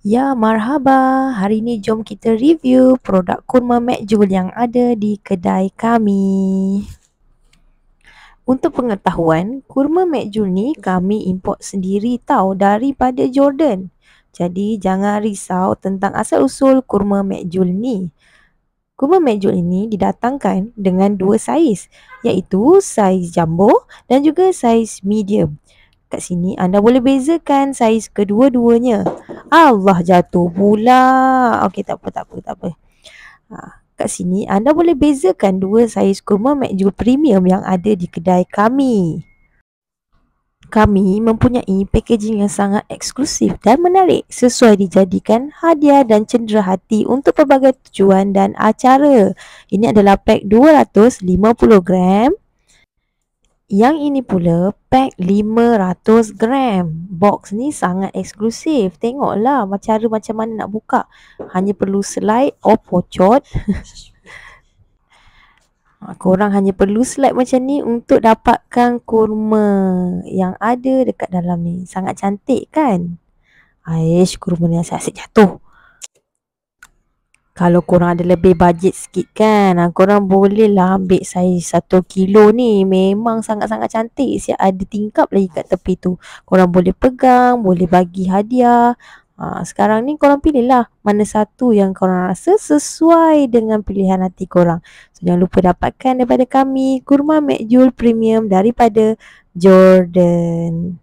Ya, marhaba. Hari ini jom kita review produk kurma Makjul yang ada di kedai kami. Untuk pengetahuan, kurma Makjul ni kami import sendiri tahu daripada Jordan. Jadi jangan risau tentang asal-usul kurma Makjul ni. Kurma Makjul ini didatangkan dengan dua saiz, iaitu saiz jumbo dan juga saiz medium. Kat sini anda boleh bezakan saiz kedua-duanya. Allah, jatuh pula. Okey, tak apa, tak apa, tak apa. Kat sini anda boleh bezakan dua saiz kurma Makjul Premium yang ada di kedai kami. Kami mempunyai packaging yang sangat eksklusif dan menarik, sesuai dijadikan hadiah dan cendera hati untuk pelbagai tujuan dan acara. Ini adalah pack 250 gram. Yang ini pula pack 500 gram. Box ni sangat eksklusif. Tengoklah cara macam mana nak buka. Hanya perlu slide or pocot. Korang hanya perlu slide macam ni untuk dapatkan kurma yang ada dekat dalam ni. Sangat cantik kan? Aish, kurma ni asyik-asyik jatuh. Kalau korang ada lebih bajet sikit kan, korang boleh lah ambil saiz 1 kilo ni. Memang sangat-sangat cantik. Siap ada tingkap lagi kat tepi tu. Korang boleh pegang, boleh bagi hadiah. Sekarang ni korang pilih lah mana satu yang korang rasa sesuai dengan pilihan hati korang. So, jangan lupa dapatkan daripada kami kurma Makjul Premium daripada Jordan.